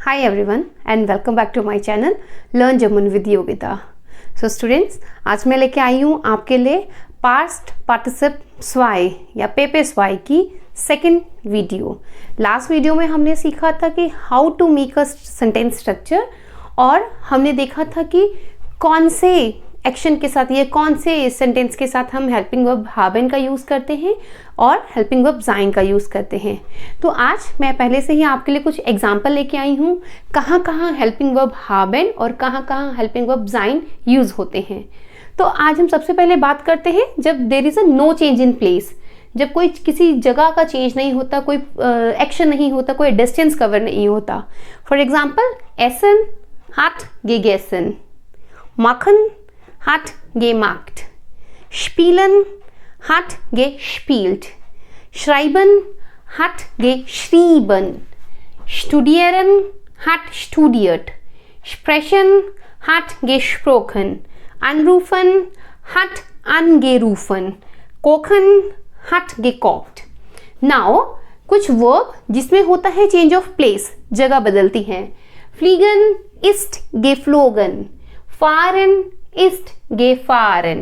Hi everyone and welcome back to my channel Learn German with Yogita. So students, आज मैं लेके आई हूँ आपके लिए पास्ट पार्टिसिप स्वाई या पेपे स्वाई की सेकेंड वीडियो। लास्ट वीडियो में हमने सीखा था कि how to make a sentence structure और हमने देखा था कि कौन से एक्शन के साथ ये कौन से सेंटेंस के साथ हम हेल्पिंग वर्ब haben का यूज़ करते हैं और हेल्पिंग वर्ब sein का यूज़ करते हैं। तो आज मैं पहले से ही आपके लिए कुछ एग्जाम्पल लेके आई हूँ कहाँ कहाँ हेल्पिंग वर्ब haben और कहाँ कहाँ हेल्पिंग वर्ब sein यूज़ होते हैं। तो आज हम सबसे पहले बात करते हैं जब there is a no change in place, जब कोई किसी जगह का चेंज नहीं होता, कोई एक्शन नहीं होता, कोई डिस्टेंस कवर नहीं होता। For example essence hat gegessen, machen hat gemacht, spielen hat gespielt, schreiben hat geschrieben, studieren hat studiert, sprechen hat gesprochen, anrufen hat angerufen, kochen hat gekocht। Now कुछ verb जिसमें होता है change of place, जगह बदलती हैं। फ्लीगन ist geflogen, fahren ist gefahren,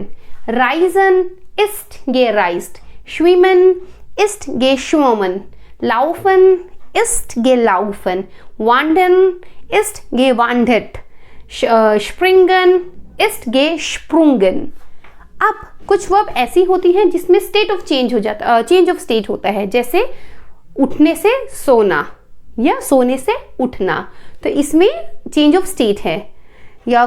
reisen ist gereist, schwimmen ist geschwommen, laufen ist gelaufen, wandern ist gewandert, springen ist gesprungen। अब कुछ verb ऐसी होती हैं जिसमें स्टेट ऑफ चेंज हो जाता, चेंज ऑफ स्टेट होता है, जैसे उठने से सोना या सोने से उठना, तो इसमें चेंज ऑफ स्टेट है। या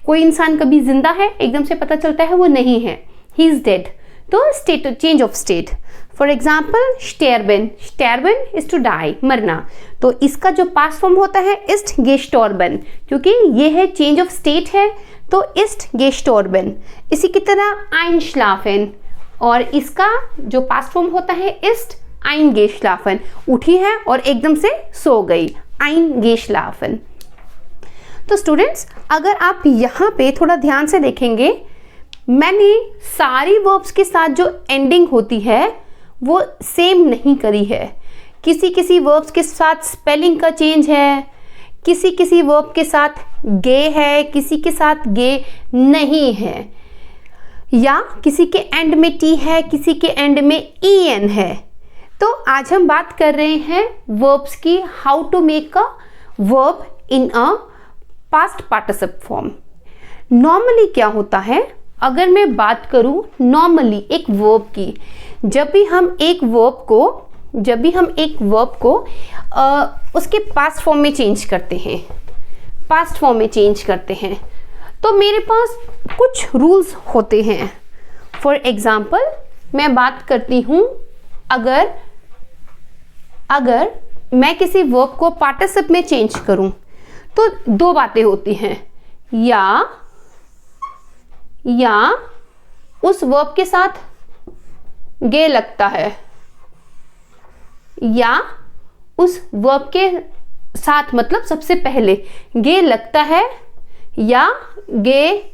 कोई इंसान कभी जिंदा है, एकदम से पता चलता है वो नहीं है, ही इज डेड, तो state change of state. For example स्टेरबन, स्टेरबन इज टू डाई, मरना, तो इसका जो पास्ट फॉर्म होता है इस्ट गेस्टोरबन, क्योंकि ये है चेंज ऑफ स्टेट है तो इस्ट गेस्टोरबन। इसी की तरह आइनश्लाफन, और इसका जो पास्ट फॉर्म होता है इस्ट आइन गेशलाफन, उठी है और एकदम से सो गई, आइन गेशलाफन। तो स्टूडेंट्स, अगर आप यहाँ पे थोड़ा ध्यान से देखेंगे, मैंने सारी वर्ब्स के साथ जो एंडिंग होती है वो सेम नहीं करी है। किसी किसी वर्ब्स के साथ स्पेलिंग का चेंज है, किसी किसी वर्ब के साथ गे है, किसी के साथ गे नहीं है, या किसी के एंड में टी है, किसी के एंड में ई एन है। तो आज हम बात कर रहे हैं वर्ब्स की, how to make a verb in a past participle form. Normally क्या होता है, अगर मैं बात करूं नॉर्मली एक वर्ब की, जब भी हम एक वर्ब को उसके पास्ट फॉर्म में चेंज करते हैं, तो मेरे पास कुछ रूल्स होते हैं। फॉर एग्जाम्पल मैं बात करती हूं, अगर मैं किसी वर्ब को पार्टिसिप में चेंज करूं तो दो बातें होती हैं, या उस वर्ब के साथ गे लगता है, या उस वर्ब के साथ मतलब सबसे पहले गे लगता है या गे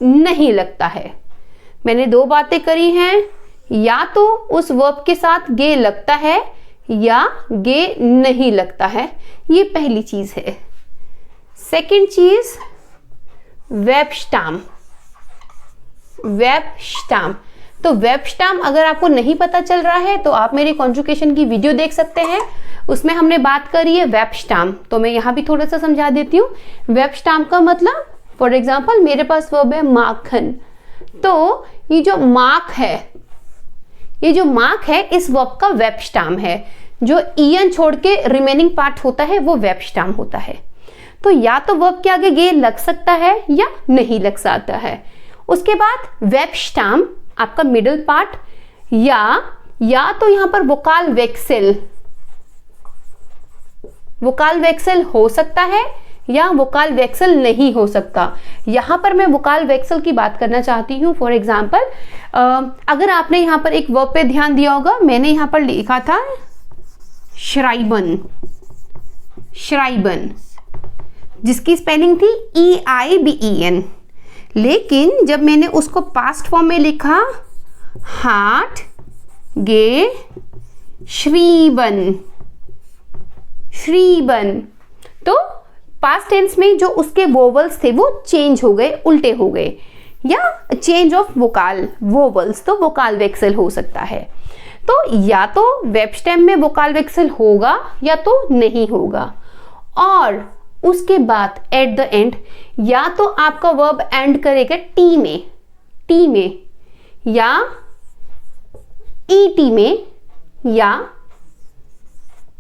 नहीं लगता है। मैंने दो बातें करी हैं, या तो उस वर्ब के साथ गे लगता है या गे नहीं लगता है, ये पहली चीज है। सेकेंड चीज वेब स्टाम्प। तो वेब स्टाम्प अगर आपको नहीं पता चल रहा है तो आप मेरी कॉन्जुगेशन की वीडियो देख सकते हैं, उसमें हमने बात करी है वेब स्टाम्प। तो मैं यहाँ भी थोड़ा सा समझा देती हूँ। वेब स्टाम्प का मतलब, फॉर एग्जाम्पल मेरे पास वर्ब है माखन, तो ये जो मार्क है इस वर्ब का वेब स्टाम्प है। जो ईएन छोड़ के रिमेनिंग पार्ट होता है वो वेब स्टाम्प होता है। तो या तो वर्ब के आगे गे लग सकता है या नहीं लग सकता है। उसके बाद वेब स्टाम्प आपका मिडिल पार्ट, या तो यहां पर वोकाल वेक्सेल हो सकता है या वोकाल वेक्सेल नहीं हो सकता। यहां पर मैं वोकाल वेक्सेल की बात करना चाहती हूं। फॉर एग्जाम्पल अगर आपने यहां पर एक वर्ब पे ध्यान दिया होगा, मैंने यहां पर लिखा था श्राइबन, जिसकी स्पेलिंग थी EIBEN, लेकिन जब मैंने उसको पास्ट फॉर्म में लिखा हाट गे श्रीबन, तो पास्ट टेंस में जो उसके वोवल्स थे वो चेंज हो गए, उल्टे हो गए, या चेंज ऑफ वोकाल वोवल्स, तो वोकाल वेक्सल हो सकता है। तो या तो वर्ब स्टेम में वोकाल वेक्सल होगा या तो नहीं होगा। और उसके बाद एट द एंड या तो आपका वर्ब एंड करेगा टी में या ईटी में या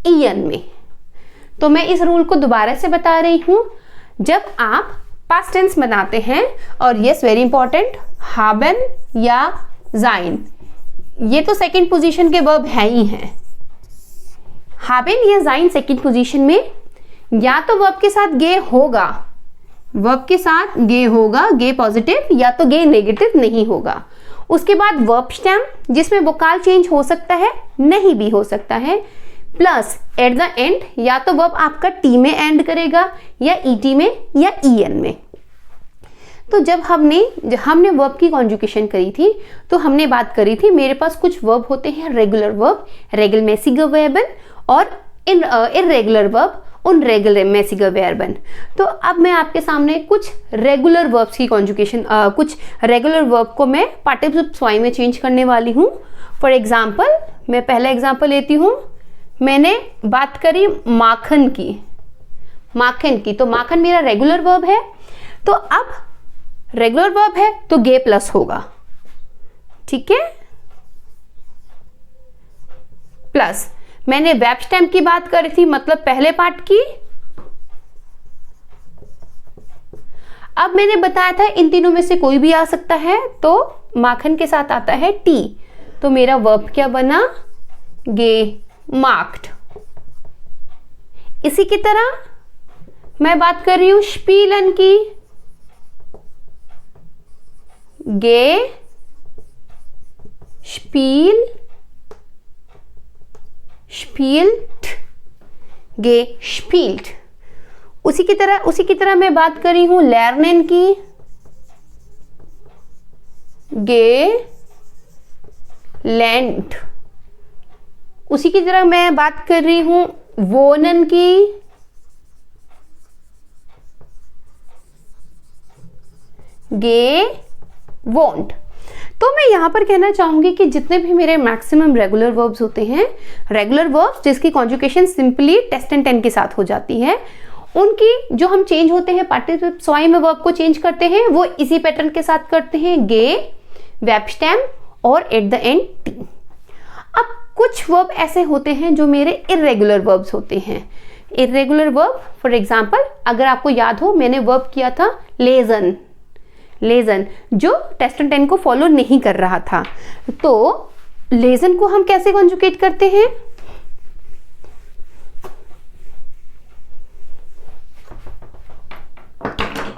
ईएन में। तो मैं इस रूल को दोबारा से बता रही हूं, जब आप पास्ट टेंस बनाते हैं, और यस वेरी इंपॉर्टेंट, हाबन या जाइन, ये तो सेकंड पोजीशन के वर्ब है ही हैं। हाबन या जाइन सेकंड पोजीशन में या तो वर्ब के साथ गे होगा, वर्ब के साथ गे होगा, गे पॉजिटिव, या तो गे नेगेटिव नहीं होगा। उसके बाद वर्ब स्टेम जिसमें वोकाल चेंज हो सकता है, नहीं भी हो सकता है, प्लस एट द एंड या तो वर्ब आपका टी में एंड करेगा या ईटी में या ईएन में। तो जब हमने वर्ब की कॉन्जुगेशन करी थी तो हमने बात करी थी मेरे पास कुछ वर्ब होते हैं रेगुलर वर्ब, रेगलमेसिगर वर्बन, और इररेगुलर वर्ब, unregelmäßiger Verben। तो अब मैं आपके सामने कुछ रेगुलर वर्ब्स की कॉन्जुगेशन, कुछ रेगुलर वर्ब को मैं पार्टिसिपल स्वाई में चेंज करने वाली हूँ। फॉर एग्जाम्पल, मैं पहला एग्जाम्पल लेती हूँ। मैंने बात करी माखन की, तो माखन मेरा रेगुलर वर्ब है, तो अब रेगुलर वर्ब है तो गे प्लस होगा, ठीक है। प्लस मैंने वर्ब स्टेम की बात करी थी, मतलब पहले पार्ट की। अब मैंने बताया था इन तीनों में से कोई भी आ सकता है, तो माखन के साथ आता है टी, तो मेरा वर्ब क्या बना, गे मार्क्ड। इसी की तरह मैं बात कर रही हूं स्पीलन की, गे स्पील, स्पील्ट, गे स्पील्ट। उसी की तरह मैं बात कर रही हूं लर्नन की, गे लैंड। उसी की तरह मैं बात कर रही हूं वोनन की, गे वोंट। तो मैं यहां पर कहना चाहूंगी कि जितने भी मेरे मैक्सिमम रेगुलर वर्ब्स होते हैं, रेगुलर वर्ब्स जिसकी conjugation simply test and ten के साथ हो जाती है, उनकी जो हम चेंज होते हैं पार्टिसिपल स्वाई में वर्ब को चेंज करते हैं, वो इसी पैटर्न के साथ करते हैं, गे, वर्ब स्टेम और एट द एंड टी। अब कुछ वर्ब ऐसे होते हैं जो मेरे इर्रेगुलर वर्ब्स होते हैं। इर्रेगुलर वर्ब, फॉर एग्जाम्पल, अगर आपको याद हो मैंने वर्ब किया था लेजन, जो टेस्ट एंड टेन को फॉलो नहीं कर रहा था। तो लेजन को हम कैसे कॉन्जुगेट करते हैं,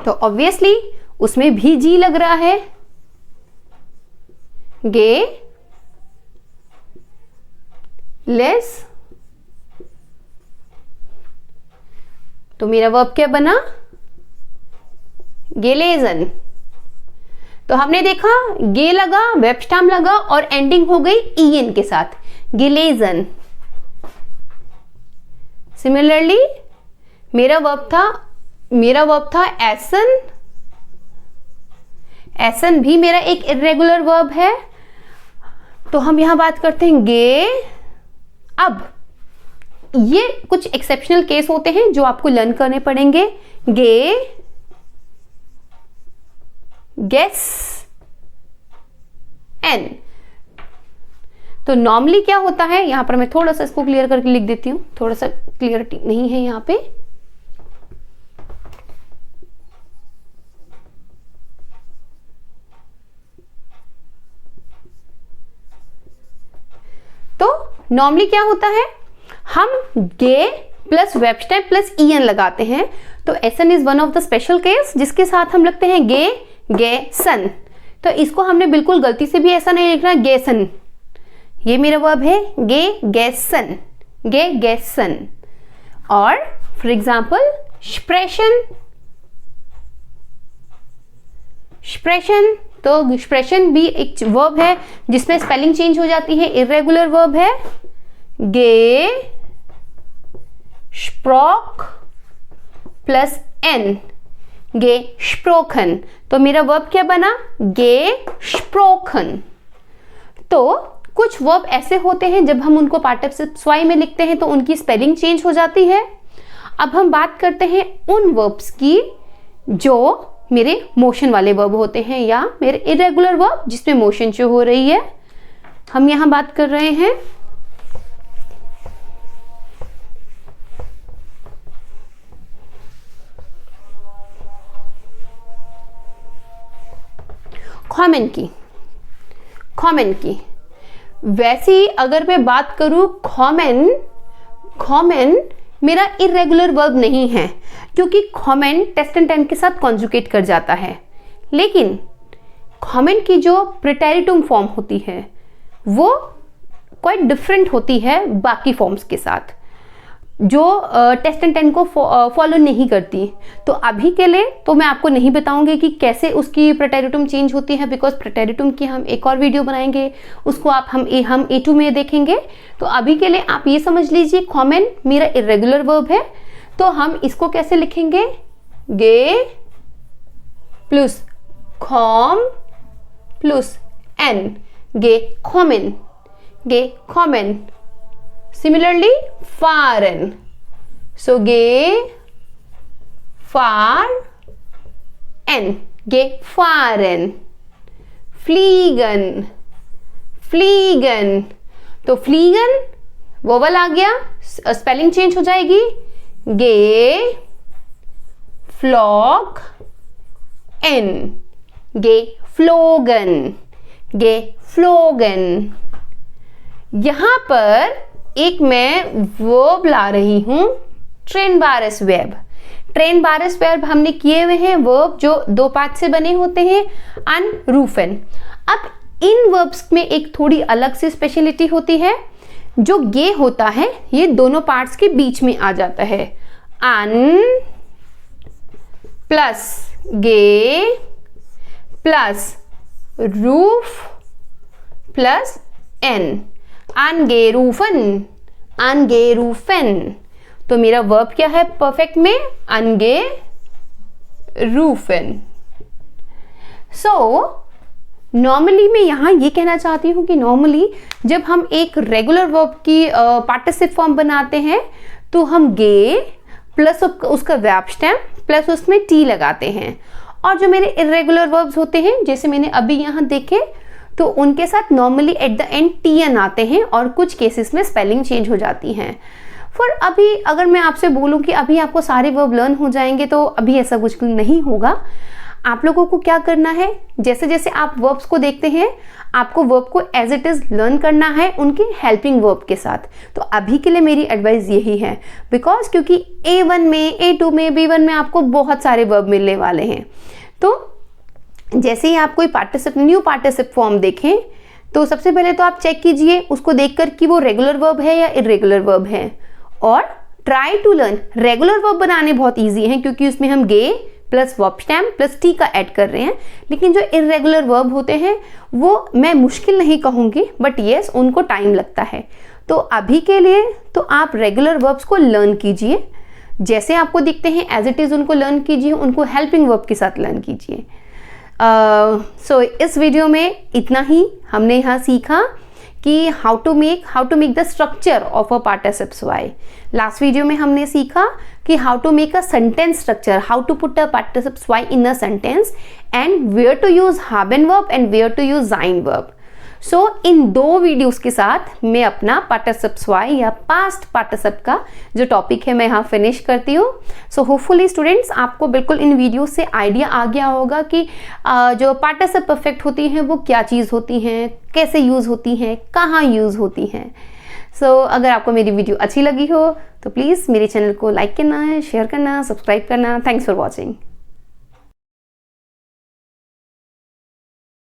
तो ऑब्वियसली उसमें भी जी लग रहा है, गे लेस, तो मेरा वर्ब क्या बना, गेलेजन। तो हमने देखा गे लगा, वर्ब स्टेम लगा और एंडिंग हो गई ईएन के साथ, गेलेजन। सिमिलरली मेरा वर्ब था एसन, एसन भी मेरा एक इर्रेगुलर वर्ब है, तो हम यहां बात करते हैं गे। अब ये कुछ एक्सेप्शनल केस होते हैं जो आपको लर्न करने पड़ेंगे, गे, गेस, एन। तो नॉर्मली क्या होता है, यहां पर मैं थोड़ा सा इसको क्लियर करके लिख देती हूं, थोड़ा सा क्लियरिटी नहीं है यहां पे। तो नॉर्मली क्या होता है, हम गे plus verb stem plus E N लगाते हैं, तो एसन is one of the special case जिसके साथ हम लगते हैं गे, गेसन। तो इसको हमने बिल्कुल गलती से भी ऐसा नहीं लिखना, गेसन। ये मेरा वर्ब है गे गेसन, गे गेसन। और फॉर एग्जाम्पल स्प्रेशन, स्प्रेशन, तो स्प्रेशन भी एक वर्ब है जिसमें स्पेलिंग चेंज हो जाती है, इर्रेगुलर वर्ब है, गे स्प्रॉक प्लस एन, gesprochen। तो मेरा वर्ब क्या बना? gesprochen। तो कुछ वर्ब ऐसे होते हैं जब हम उनको पार्टिसिपल स्वाई में लिखते हैं तो उनकी स्पेलिंग चेंज हो जाती है। अब हम बात करते हैं उन वर्ब्स की जो मेरे मोशन वाले वर्ब होते हैं या मेरे इरेगुलर वर्ब जिसमें मोशन शो हो रही है। हम यहां बात कर रहे हैं कॉमन की। वैसे ही अगर मैं बात करूं कॉमन मेरा इरेगुलर वर्ब नहीं है क्योंकि कॉमन टेस्ट एंड टेन के साथ कॉन्जुगेट कर जाता है। लेकिन कॉमन की जो प्रेटेरिटुम फॉर्म होती है वो क्वाइट डिफरेंट होती है बाकी फॉर्म्स के साथ जो टेस्ट एंड टेन को फॉलो नहीं करती। तो अभी के लिए तो मैं आपको नहीं बताऊंगी कि कैसे उसकी प्रेटेरिटुम चेंज होती है, बिकॉज प्रेटेरिटुम की हम एक और वीडियो बनाएंगे, उसको हम A2 में देखेंगे। तो अभी के लिए आप ये समझ लीजिए कॉमन मेरा इरेगुलर वर्ब है, तो हम इसको कैसे लिखेंगे? गे प्लस कॉम प्लस एन, गे कॉमन। Similarly, fahren. So gefahren. Fliegen. तो fliegen वोवल आ गया, स्पेलिंग चेंज हो जाएगी। geflogen। यहां पर एक मैं वर्ब ला रही हूं, ट्रेनबारस वर्ब। ट्रेनबारस वर्ब हमने किए हुए हैं वर्ब जो 2 पार्ट से बने होते हैं, अनरूफन। अब इन वर्ब्स में एक थोड़ी अलग सी स्पेशलिटी होती है। जो गे होता है ये दोनों पार्ट्स के बीच में आ जाता है, अन प्लस गे प्लस रूफ प्लस एन, angerufen। तो मेरा वर्ब क्या है परफेक्ट में? angerufen। सो नॉर्मली मैं यहां ये कहना चाहती हूं कि नॉर्मली जब हम एक रेगुलर वर्ब की पार्टिसिप फॉर्म बनाते हैं तो हम गे प्लस उसका वर्ब स्टेम प्लस उसमें टी लगाते हैं। और जो मेरे इरेगुलर वर्ब्स होते हैं जैसे मैंने अभी यहां देखे तो उनके साथ normally at the end TN आते हैं और कुछ केसेस में स्पेलिंग चेंज हो जाती हैं। फिर अभी अगर मैं आपसे बोलूं कि अभी आपको सारे वर्ब लर्न हो जाएंगे तो अभी ऐसा कुछ नहीं होगा। आप लोगों को क्या करना है, जैसे जैसे आप वर्ब्स को देखते हैं आपको वर्ब को एज इट इज लर्न करना है उनके हेल्पिंग वर्ब के साथ। तो अभी के लिए मेरी एडवाइस यही है, बिकॉज क्योंकि A1 में, A2 में, B1 में आपको बहुत सारे वर्ब मिलने वाले हैं। तो जैसे ही आप कोई न्यू पार्टिसिप फॉर्म देखें तो सबसे पहले तो आप चेक कीजिए उसको देखकर कि वो रेगुलर वर्ब है या इरेगुलर वर्ब है, और try to learn. Regular verb बनाने बहुत इजी है क्योंकि उसमें हम गे plus verb stem plus T का ऐड कर रहे हैं। लेकिन जो इरेगुलर वर्ब होते हैं वो मैं मुश्किल नहीं कहूँगी, बट येस उनको टाइम लगता है। तो अभी के लिए तो आप रेगुलर वर्ब्स को लर्न कीजिए, जैसे आपको दिखते हैं एज इट इज़ उनको लर्न कीजिए, उनको हेल्पिंग वर्ब के साथ लर्न कीजिए। सो इस वीडियो में इतना ही हमने यहाँ सीखा कि how to make the structure of a participles वाई। लास्ट वीडियो में हमने सीखा कि how to make a sentence structure, how to put a participles वाई in a sentence and where to use haben verb and where to use sein verb. So in 2 videos के साथ मैं अपना पार्टिसिप्स Y या पास्ट पार्टिसिप का जो topic है मैं यहाँ फिनिश करती हूँ। सो होपफुली स्टूडेंट्स आपको बिल्कुल इन वीडियो से आइडिया आ गया होगा कि जो पार्टिसिप परफेक्ट होती हैं वो क्या चीज़ होती हैं, कैसे यूज़ होती हैं, कहाँ यूज़ होती हैं। सो अगर आपको मेरी वीडियो अच्छी लगी हो तो प्लीज़ मेरे चैनल को लाइक करना है, शेयर करना, सब्सक्राइब करना। Thanks for watching.